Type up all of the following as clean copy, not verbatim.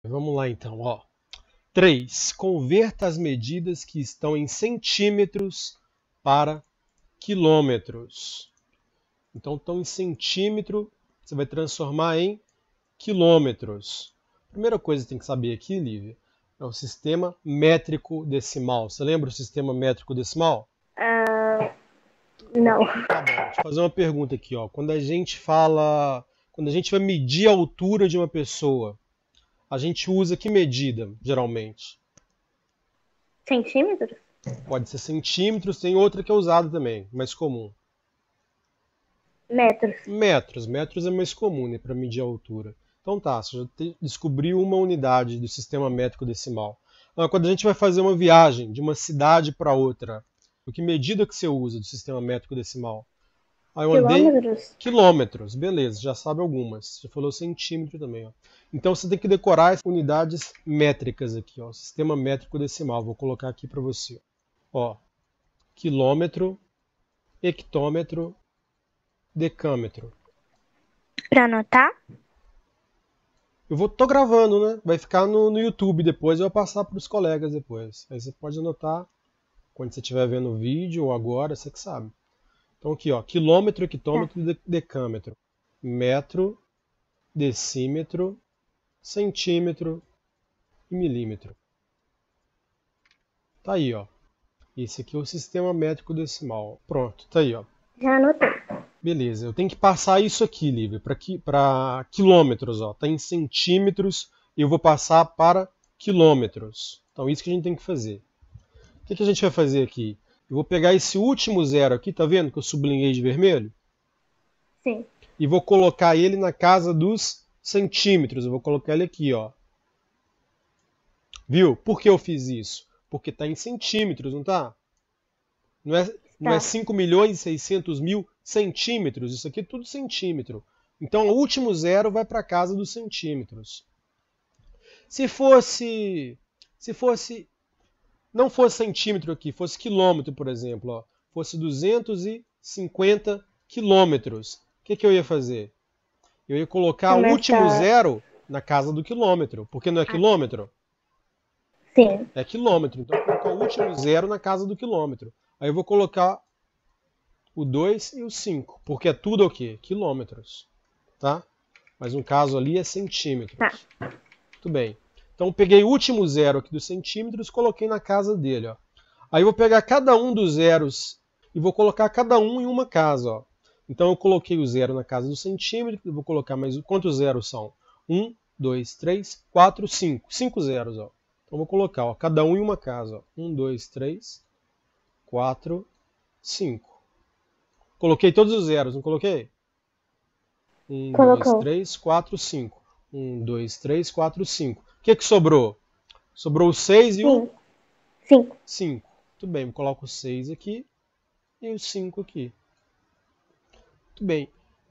Vamos lá então, ó. 3. Converta as medidas que estão em centímetros para quilômetros. Então, estão em centímetro, você vai transformar em quilômetros. Primeira coisa que tem que saber aqui, Lívia, é o sistema métrico decimal. Você lembra o sistema métrico decimal? Não. Tá bom, deixa eu fazer uma pergunta aqui, ó. Quando a gente vai medir a altura de uma pessoa, a gente usa que medida, geralmente? Centímetros? Pode ser centímetros, tem outra que é usada também, mais comum. Metros. Metros. Metros é mais comum, né, para medir a altura. Então tá, você já descobriu uma unidade do sistema métrico decimal. Agora, quando a gente vai fazer uma viagem de uma cidade para outra, que medida que você usa do sistema métrico decimal? Aí eu andei Quilômetros? quilômetros, beleza, já sabe algumas. Já falou centímetro também, ó. Então você tem que decorar as unidades métricas aqui, ó. Sistema métrico decimal. Vou colocar aqui para você. Ó, quilômetro, hectômetro, decâmetro. Pra anotar? Tô gravando, né? Vai ficar no YouTube depois, eu vou passar para os colegas depois. Aí você pode anotar quando você estiver vendo o vídeo ou agora, você que sabe. Então aqui, ó, quilômetro, Tá. hectômetro, decâmetro, metro, decímetro, centímetro e milímetro. Tá aí, ó. Esse aqui é o sistema métrico decimal. Pronto, tá aí, ó. Já anotei. Beleza, eu tenho que passar isso aqui, Lívia, para quilômetros, ó. Tá em centímetros e eu vou passar para quilômetros. Então isso que a gente tem que fazer. O que a gente vai fazer aqui? Eu vou pegar esse último zero aqui, tá vendo que eu sublinhei de vermelho? Sim. E vou colocar ele na casa dos centímetros. Eu vou colocar ele aqui, ó. Viu? Por que eu fiz isso? Porque está em centímetros, não está? Não é Tá. 5 milhões e 600 mil centímetros. Isso aqui é tudo centímetro. Então o último zero vai para a casa dos centímetros. Se fosse. Se fosse. Não fosse centímetro aqui, fosse quilômetro, por exemplo. Ó, fosse 250 quilômetros. O que eu ia fazer? Eu ia colocar o último Começar. zero na casa do quilômetro. Porque não é Ah, tá. quilômetro? Sim. É quilômetro. Então eu vou colocar o último zero na casa do quilômetro. Aí eu vou colocar o 2 e o 5, porque é tudo o quê? Quilômetros, tá? Mas no caso ali é Tá. centímetros. Muito bem. Então eu peguei o último zero aqui dos centímetros e coloquei na casa dele, ó. Aí eu vou pegar cada um dos zeros e vou colocar cada um em uma casa, ó. Então eu coloquei o zero na casa do centímetro, eu vou colocar mais quantos zeros são? 1, 2, 3, 4, 5. 5 zeros, ó. Então eu vou colocar, ó, cada um em uma casa, ó. 1, 2, 3, 4, 5. Coloquei todos os zeros, não coloquei? 1, 2, Colocou. 3, 4, 5. 1, 2, 3, 4, 5. O que sobrou? Sobrou o 6 e o Sim. 5. 5. Muito bem, coloco o 6 aqui e o 5 aqui. Muito bem.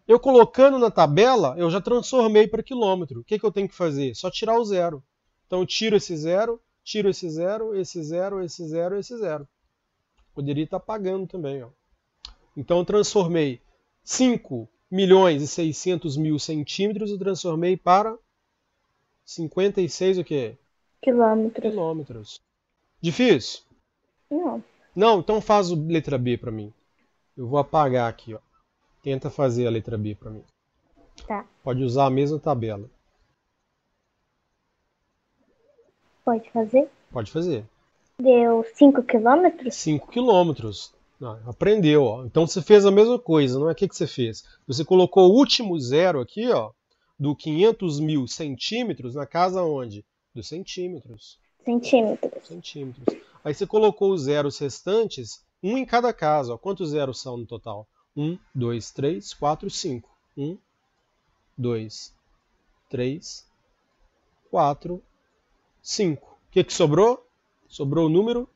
Eu colocando na tabela, eu já transformei para quilômetro. O que eu tenho que fazer? Só tirar o zero. Então eu tiro esse zero, tiro esse zero, esse zero, esse zero, esse zero. Poderia estar pagando também, ó. Então eu transformei 5 milhões e 600 mil centímetros, eu transformei para 56 o quê? Quilômetros. Quilômetros. Difícil? Não. Não, então faz a letra B para mim. Eu vou apagar aqui, ó. Tenta fazer a letra B para mim. Tá. Pode usar a mesma tabela. Pode fazer? Pode fazer. Deu 5 quilômetros? 5 quilômetros. Aprendeu, ó. Então você fez a mesma coisa, não é? O que você fez? Você colocou o último zero aqui, ó, do 500 mil centímetros na casa onde? Dos centímetros. Centímetros. Centímetros. Aí você colocou os zeros restantes, um em cada casa. Ó. Quantos zeros são no total? 1, 2, 3, 4, 5. 1, 2, 3, 4, 5. O que sobrou? Sobrou o número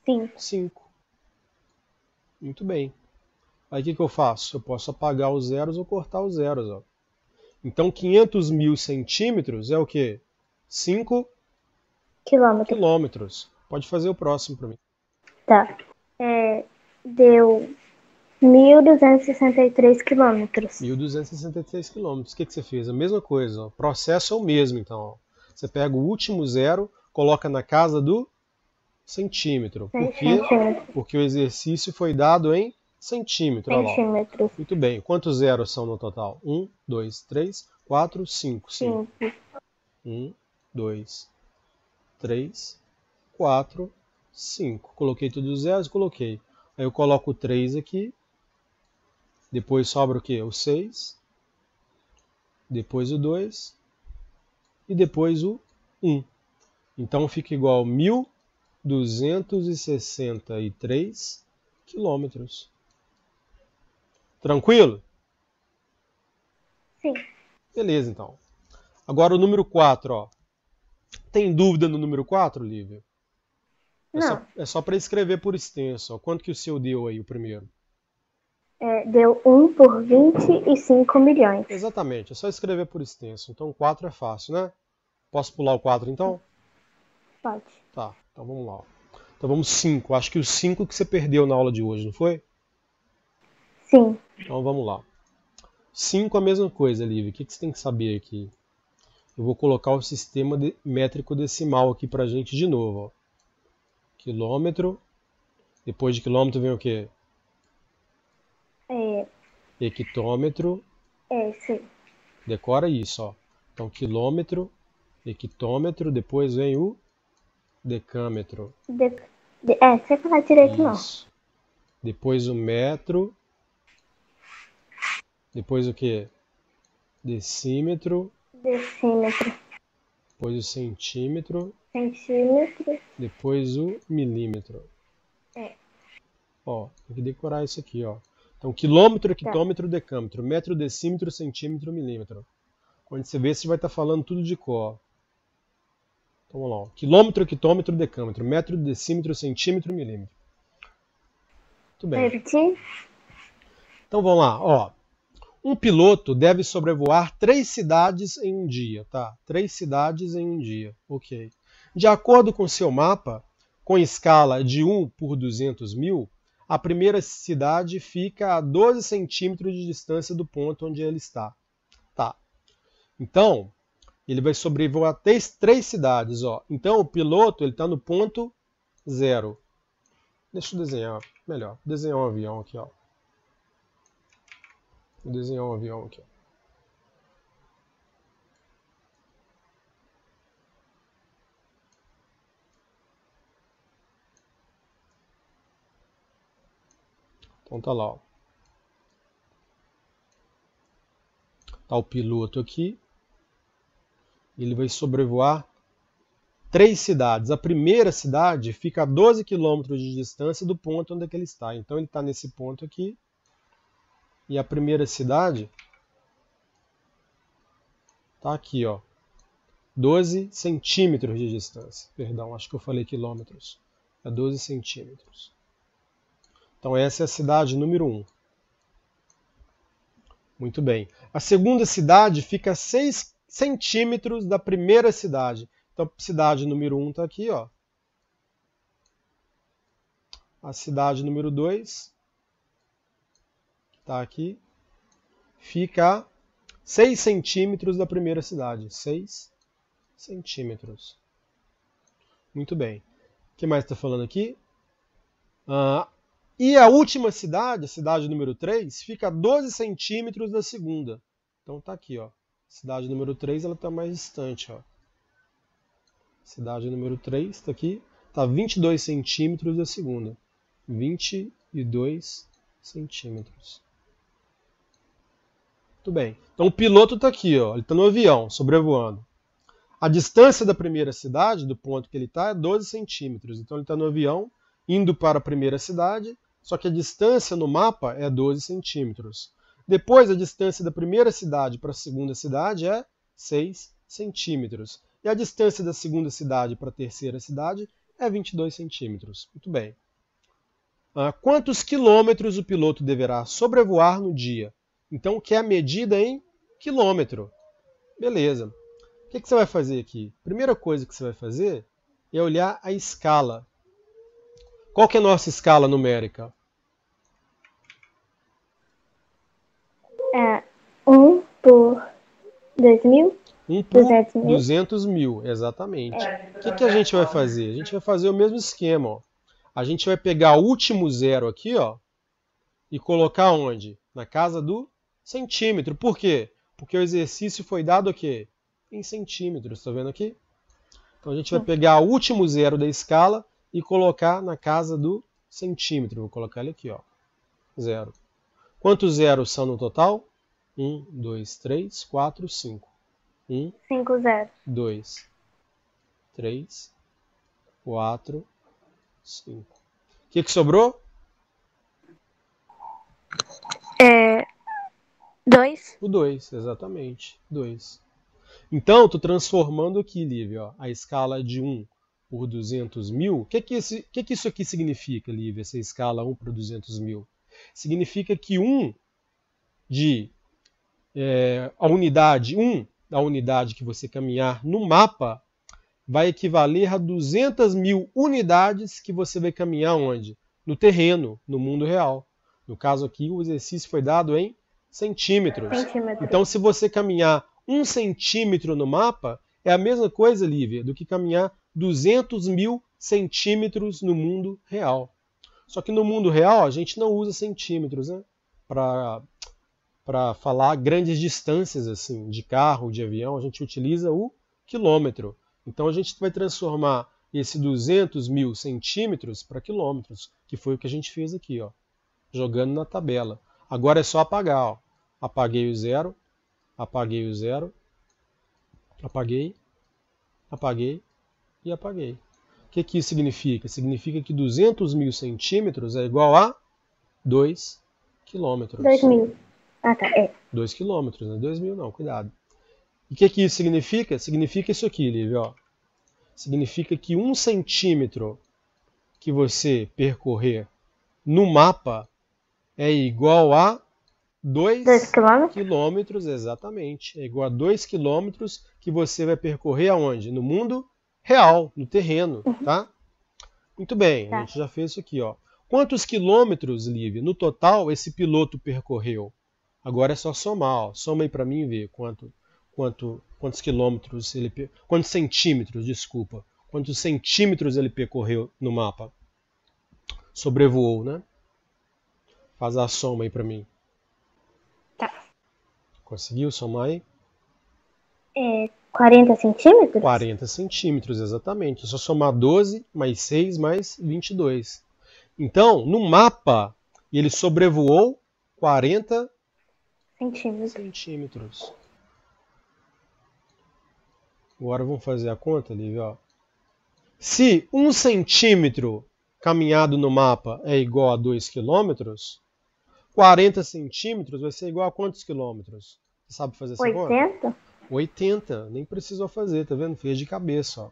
5. 5. Muito bem. Aí o que eu faço? Eu posso apagar os zeros ou cortar os zeros. Ó. Então 500 mil centímetros é o quê? 5 Quilômetros. quilômetros. Pode fazer o próximo para mim. Tá. Deu 1.263 quilômetros. 1.263 quilômetros. O que você fez? A mesma coisa. Ó. O processo é o mesmo, então. Ó. Você pega o último zero, coloca na casa do centímetro. Por quê? Centímetro. Porque o exercício foi dado em centímetro. Olha lá. Centímetro. Muito bem. Quantos zeros são no total? 1, 2, 3, 4, 5. 5. 1, 2, 3, 4, 5. Coloquei todos os zeros, coloquei. Aí eu coloco o 3 aqui. Depois sobra o quê? O 6. Depois o 2. E depois o 1. Então fica igual a 1.263 quilômetros. Tranquilo? Sim. Beleza, então. Agora o número 4, ó. Tem dúvida no número 4, Lívia? Não. É só para escrever por extenso. Ó. Quanto que o seu deu aí, o primeiro? Deu 1 por 25 milhões. Exatamente, é só escrever por extenso. Então 4 é fácil, né? Posso pular o 4 então? Pode. Tá, então vamos lá. Então vamos 5. Acho que o 5 que você perdeu na aula de hoje, não foi? Sim. Então vamos lá. 5 a mesma coisa, Lívia. O que você tem que saber aqui? Eu vou colocar o sistema métrico decimal aqui pra gente de novo. Ó. Quilômetro. Depois de quilômetro vem o quê? Hectômetro. Sim. Decora isso, ó. Então quilômetro, hectômetro, depois vem o decâmetro. Você falar direito Isso. Depois o metro. Depois o quê? Decímetro. não. Decímetro. Depois o centímetro. Centímetro. Depois o milímetro. É. Ó, tem que decorar isso aqui, ó. Então, quilômetro, hectômetro, decâmetro, metro, decímetro, centímetro, milímetro. Quando você vê, você vai estar falando tudo de cor. Então, vamos lá. Ó. Quilômetro, hectômetro, decâmetro, metro, decímetro, centímetro, milímetro. Muito bem. Repetir? Então, vamos lá. Ó. Um piloto deve sobrevoar 3 cidades em um dia, tá? 3 cidades em um dia, ok. De acordo com seu mapa, com escala de 1 por 200 mil, a primeira cidade fica a 12 centímetros de distância do ponto onde ele está. Tá. Então, ele vai sobrevoar 3 cidades, ó. Então, o piloto está no ponto 0. Deixa eu desenhar melhor. Vou desenhar um avião aqui, ó. Vou desenhar um avião aqui. Então tá lá, ó. Tá o piloto aqui. Ele vai sobrevoar 3 cidades. A primeira cidade fica a 12 quilômetros de distância do ponto onde é que ele está. Então ele está nesse ponto aqui. E a primeira cidade está aqui, ó. 12 centímetros de distância. Perdão, acho que eu falei quilômetros. É 12 centímetros. Então essa é a cidade número 1. Muito bem. A segunda cidade fica a 6 centímetros da primeira cidade. Então a cidade número 1 está aqui, ó. A cidade número 2 está aqui. Fica a 6 centímetros da primeira cidade. 6 centímetros. Muito bem. O que mais está falando aqui? E a última cidade, a cidade número 3, fica a 12 centímetros da segunda. Então tá aqui, ó. Cidade número 3, ela está mais distante, ó. Cidade número 3 está aqui. Está 22 centímetros da segunda. 22 centímetros. Muito bem. Então o piloto está aqui, ó. Ele está no avião, sobrevoando. A distância da primeira cidade, do ponto que ele está, é 12 centímetros. Então ele está no avião, indo para a primeira cidade, só que a distância no mapa é 12 centímetros. Depois, a distância da primeira cidade para a segunda cidade é 6 centímetros. E a distância da segunda cidade para a terceira cidade é 22 centímetros. Muito bem. Quantos quilômetros o piloto deverá sobrevoar no dia? Então, que é a medida em quilômetro. Beleza. O que você vai fazer aqui? Primeira coisa que você vai fazer é olhar a escala. Qual que é a nossa escala numérica? 1 por 2000. 1 por 200 mil. 200 mil, exatamente. O que a gente vai fazer? A gente vai fazer o mesmo esquema. Ó. A gente vai pegar o último zero aqui, ó, e colocar onde? Na casa do centímetro. Por quê? Porque o exercício foi dado o quê? Em centímetros, está vendo aqui? Então a gente vai pegar o último zero da escala e colocar na casa do centímetro. Vou colocar ele aqui, ó. Zero. Quantos zeros são no total? 1, 2, 3, 4, 5. 1, 5 zeros. 2, 3, 4, 5. O que sobrou? 2. O 2, exatamente. 2. Então, estou transformando aqui, Lívia, ó, a escala de 1 por 200 mil. O que isso aqui significa, Lívia, essa escala 1 por 200 mil? Significa que a unidade que você caminhar no mapa vai equivaler a 200 mil unidades que você vai caminhar onde? No terreno, no mundo real. No caso aqui, o exercício foi dado em centímetros. Então, se você caminhar 1 centímetro no mapa, é a mesma coisa, Lívia, do que caminhar 200 mil centímetros no mundo real. Só que no mundo real, a gente não usa centímetros, né? Para falar grandes distâncias assim, de carro, de avião, a gente utiliza o quilômetro. Então, a gente vai transformar esse 200 mil centímetros para quilômetros, que foi o que a gente fez aqui, ó, jogando na tabela. Agora é só apagar. Ó. Apaguei o zero, apaguei o zero, apaguei, apaguei e apaguei. O que isso significa? Significa que 200 mil centímetros é igual a 2 quilômetros. 2 mil. Ah, tá. 2 quilômetros, não é 2 mil não, cuidado. E o que isso significa? Significa isso aqui, Lívia. Ó. Significa que 1 centímetro que você percorrer no mapa é igual a 2 quilômetros, exatamente. É igual a 2 quilômetros que você vai percorrer aonde? No mundo real, no terreno, tá? Muito bem, a gente já fez isso aqui, ó. Quantos quilômetros, Lívia, no total esse piloto percorreu? Agora é só somar, ó. Soma aí para mim e vê quantos quilômetros quantos centímetros, desculpa. Quantos centímetros ele percorreu no mapa? Sobrevoou, né? Faz a soma aí para mim. Tá. Conseguiu somar aí? 40 centímetros? 40 centímetros, exatamente. É só somar 12 mais 6 mais 22. Então, no mapa, ele sobrevoou 40 centímetros. Agora vamos fazer a conta, Lívia. Ó. Se 1 centímetro caminhado no mapa é igual a 2 quilômetros, 40 centímetros vai ser igual a quantos quilômetros? Você sabe fazer essa conta? 80? 80, nem precisou fazer, tá vendo? Fez de cabeça, ó.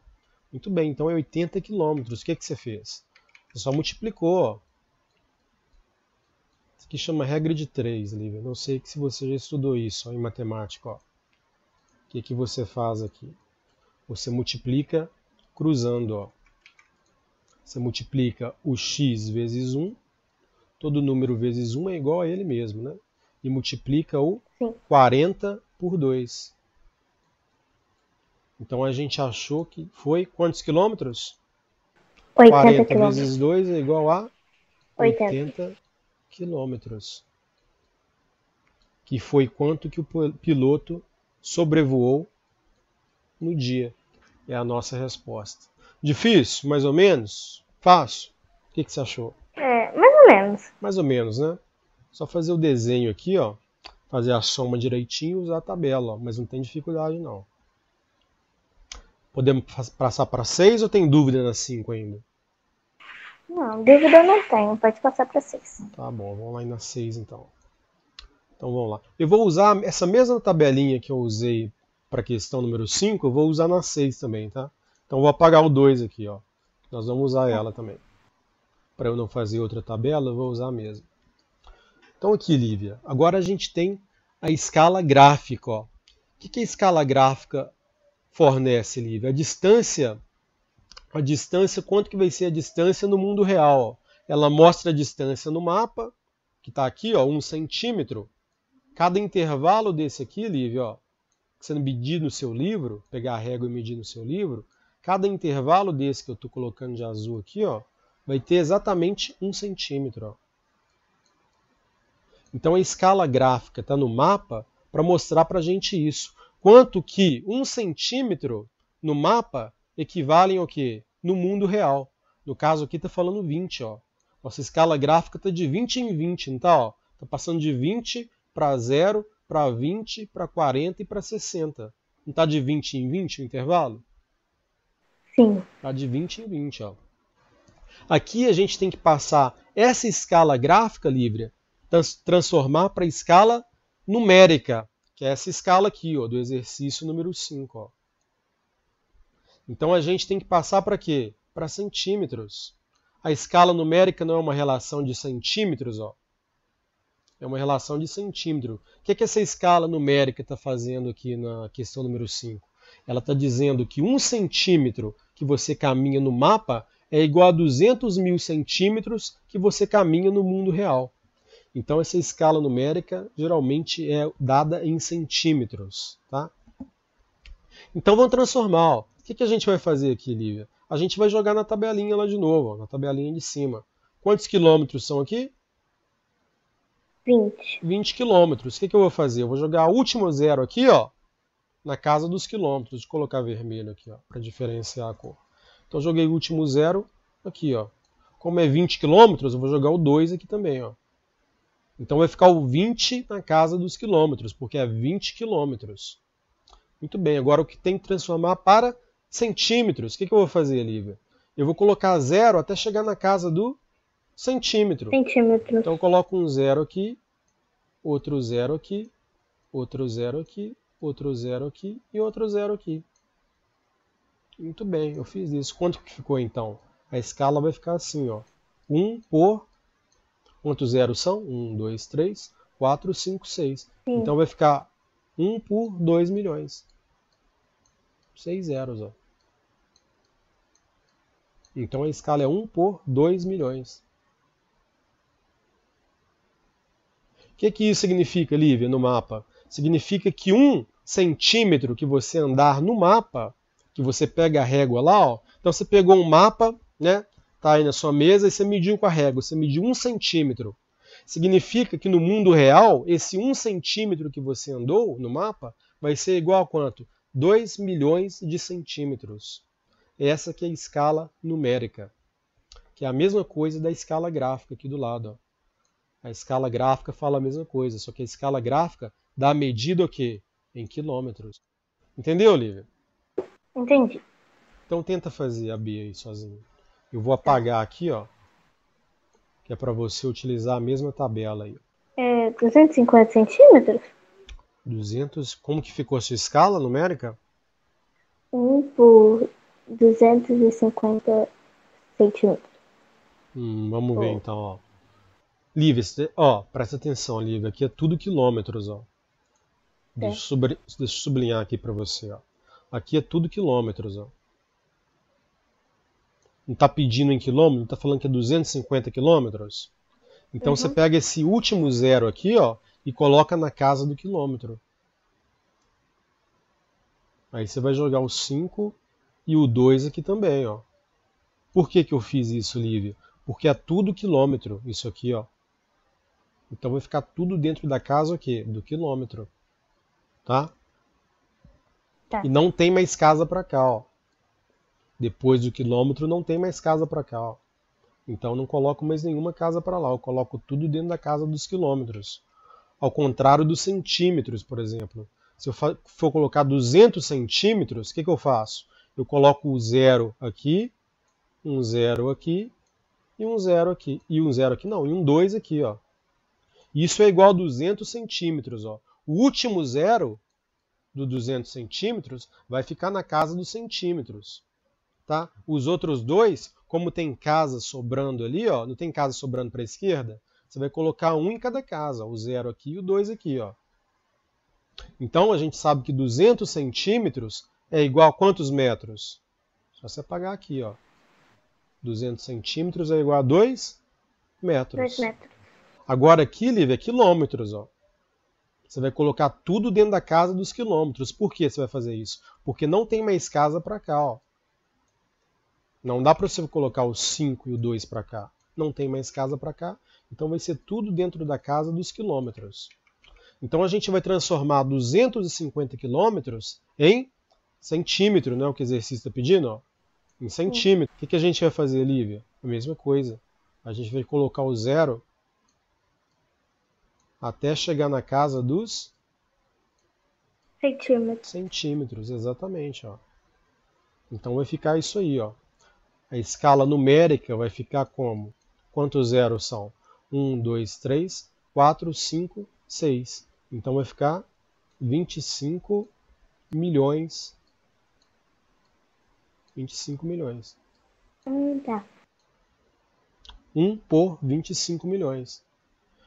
Muito bem, então é 80 quilômetros. O que você fez? Você só multiplicou, ó. Isso aqui chama regra de 3, Lívia. Não sei se você já estudou isso ó, em matemática, ó. O que você faz aqui? Você multiplica cruzando, ó. Você multiplica o x vezes 1. Todo número vezes 1 é igual a ele mesmo, né? E multiplica o 40 por 2. Então a gente achou que foi quantos quilômetros? 40 vezes 2 é igual a 80 quilômetros. Que foi quanto que o piloto sobrevoou no dia. É a nossa resposta. Difícil? Mais ou menos? Fácil? O que você achou? Mais ou menos. Mais ou menos, né? Só fazer o desenho aqui, ó. Fazer a soma direitinho e usar a tabela, ó. Mas não tem dificuldade, não. Podemos passar para 6 ou tem dúvida na 5 ainda? Não, dúvida eu não tenho. Pode passar para 6. Tá bom, vamos lá na 6 então. Então vamos lá. Eu vou usar essa mesma tabelinha que eu usei para a questão número 5, eu vou usar na 6 também, tá? Então eu vou apagar o 2 aqui, ó. Nós vamos usar ela também. Para eu não fazer outra tabela, eu vou usar a mesma. Então aqui, Lívia, agora a gente tem a escala gráfica, ó. O que a escala gráfica fornece, Lívia? A distância, quanto que vai ser a distância no mundo real? Ó. Ela mostra a distância no mapa, que está aqui, ó, 1 centímetro. Cada intervalo desse aqui, Lívia, ó, que você medir no seu livro, pegar a régua e medir no seu livro, cada intervalo desse que eu estou colocando de azul aqui, ó, vai ter exatamente 1 centímetro. Ó. Então a escala gráfica está no mapa para mostrar para a gente isso. Quanto que 1 centímetro no mapa equivalem ao quê? No mundo real. No caso aqui está falando 20. Ó. Nossa escala gráfica está de 20 em 20, não está? Está passando de 20 para 0, para 20, para 40 e para 60. Não está de 20 em 20 o intervalo? Sim. Está de 20 em 20. Ó. Aqui a gente tem que passar essa escala gráfica, Lívia, transformar para a escala numérica, que é essa escala aqui, ó, do exercício número 5. Ó. Então a gente tem que passar para quê? Para centímetros. A escala numérica não é uma relação de centímetros, ó. É uma relação de centímetro. O que essa escala numérica está fazendo aqui na questão número 5? Ela está dizendo que 1 centímetro que você caminha no mapa é igual a 200 mil centímetros que você caminha no mundo real. Então essa escala numérica geralmente é dada em centímetros. Tá? Então vamos transformar. Ó. O que a gente vai fazer aqui, Lívia? A gente vai jogar na tabelinha lá de novo, ó, na tabelinha de cima. Quantos quilômetros são aqui? 20. 20 quilômetros. O que eu vou fazer? Eu vou jogar o último zero aqui, ó, na casa dos quilômetros. Vou colocar vermelho aqui, ó, para diferenciar a cor. Então eu joguei o último zero aqui, ó. Como é 20 quilômetros, eu vou jogar o 2 aqui também, ó. Então vai ficar o 20 na casa dos quilômetros, porque é 20 quilômetros. Muito bem, agora o que tem que transformar para centímetros. O que eu vou fazer, Lívia? Eu vou colocar zero até chegar na casa do centímetro. Então eu coloco um zero aqui, outro zero aqui, outro zero aqui, outro zero aqui e outro zero aqui. Muito bem, eu fiz isso. Quanto que ficou então? A escala vai ficar assim, ó. 1 por... Quantos zeros são? 1, 2, 3, 4, 5, 6. Sim. Então vai ficar 1 por 2 milhões. 6 zeros, ó. Então a escala é 1 por 2 milhões. O que isso significa, Lívia, no mapa? Significa que 1 centímetro que você andar no mapa, que você pega a régua lá, ó. Então você pegou um mapa, né? Tá aí na sua mesa e você mediu com a régua. Você mediu 1 centímetro. Significa que no mundo real, esse 1 centímetro que você andou no mapa vai ser igual a quanto? 2 milhões de centímetros. Essa que é a escala numérica, que é a mesma coisa da escala gráfica aqui do lado. Ó. A escala gráfica fala a mesma coisa, só que a escala gráfica dá a medida o quê? Em quilômetros. Entendeu, Lívia? Entendi. Então tenta fazer a B aí sozinho. Eu vou apagar aqui, ó, que é para você utilizar a mesma tabela aí. É 250 centímetros? 200, como que ficou a sua escala numérica? 1 por 250 centímetros. Vamos ver então, ó. Lívia, ó, presta atenção, Lívia, aqui é tudo quilômetros, ó. Deixa eu sublinhar aqui para você, ó. Aqui é tudo quilômetros, ó. Não está pedindo em quilômetros, está falando que é 250 quilômetros. Então você pega esse último zero aqui, ó, e coloca na casa do quilômetro. Aí você vai jogar o 5 e o 2 aqui também, ó. Por que eu fiz isso, Lívia? Porque é tudo quilômetro, isso aqui, ó. Então vai ficar tudo dentro da casa o quê? Do quilômetro. Tá? E não tem mais casa para cá, ó. Depois do quilômetro não tem mais casa para cá, ó. Então não coloco mais nenhuma casa para lá, eu coloco tudo dentro da casa dos quilômetros. Ao contrário dos centímetros, por exemplo. Se eu for colocar 200 centímetros, o que eu faço? Eu coloco o zero aqui, um zero aqui, e um zero aqui. E um zero aqui não, e um 2 aqui, ó. Isso é igual a 200 centímetros, ó. O último zero do 200 centímetros vai ficar na casa dos centímetros. Tá? Os outros dois, como tem casa sobrando ali, ó, não tem casa sobrando para a esquerda, você vai colocar um em cada casa, o 0 aqui e o 2 aqui. Ó. Então a gente sabe que 200 centímetros é igual a quantos metros? Só você apagar aqui. Ó. 200 centímetros é igual a 2 metros. 2 metros. Agora aqui, Lívia, é quilômetros. Ó. Você vai colocar tudo dentro da casa dos quilômetros. Por que você vai fazer isso? Porque não tem mais casa para cá, ó. Não dá para você colocar o 5 e o 2 para cá. Não tem mais casa para cá. Então vai ser tudo dentro da casa dos quilômetros. Então a gente vai transformar 250 quilômetros em centímetro, né? O que o exercício está pedindo, ó. Em centímetro. O que a gente vai fazer, Lívia? A mesma coisa. A gente vai colocar o 0 até chegar na casa dos centímetros, exatamente, ó. Então vai ficar isso aí, ó. A escala numérica vai ficar como? Quantos zeros são? 1, 2, 3, 4, 5, 6. Então vai ficar 25 milhões. 25 milhões. Tá. 1 por 25 milhões.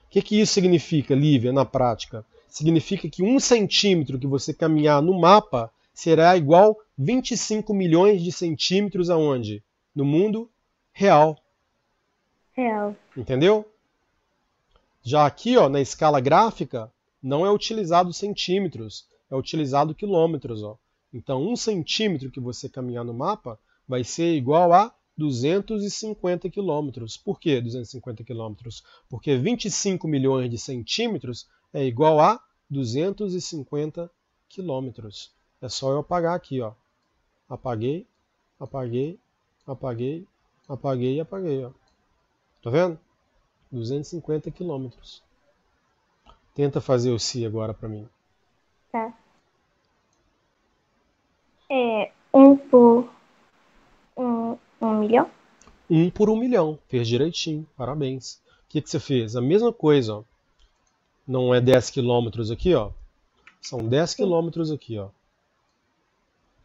O que isso significa, Lívia, na prática? Significa que 1 centímetro que você caminhar no mapa será igual 25 milhões de centímetros aonde? No mundo real. Real. Entendeu? Já aqui, ó, na escala gráfica, não é utilizado centímetros, é utilizado quilômetros. Ó. Então, 1 centímetro que você caminhar no mapa vai ser igual a 250 quilômetros. Por que 250 quilômetros? Porque 25 milhões de centímetros é igual a 250 quilômetros. É só eu apagar aqui, ó. Apaguei, apaguei, apaguei, apaguei e apaguei, ó. Tá vendo? 250 quilômetros. Tenta fazer o si agora para mim. Tá. 1 por 1 milhão? 1 por 1 milhão. Fez direitinho. Parabéns. O que você fez? A mesma coisa, ó. Não é 10 quilômetros aqui, ó. São 10 quilômetros aqui, ó.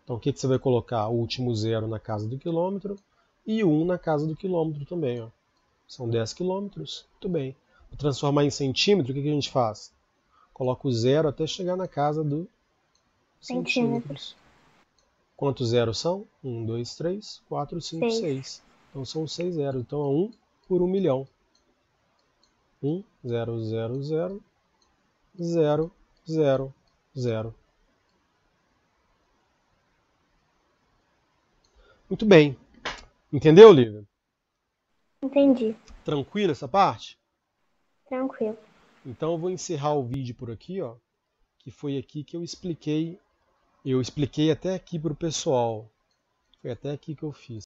Então o que você vai colocar? O último 0 na casa do quilômetro e o 1 na casa do quilômetro também, ó. São 10 quilômetros. Muito bem. Para transformar em centímetro, o que a gente faz? Coloca o 0 até chegar na casa do centímetros. Quantos zeros são? 1, 2, 3, 4, 5, 6. Então são 6 zeros. Então é 1 por 1 milhão. 1, 0, 0, 0, 0, 0, 0. Muito bem. Entendeu, Lívia? Entendi. Tranquilo essa parte? Tranquilo. Então eu vou encerrar o vídeo por aqui, ó. Que foi aqui que eu expliquei. Eu expliquei até aqui para o pessoal. Foi até aqui que eu fiz.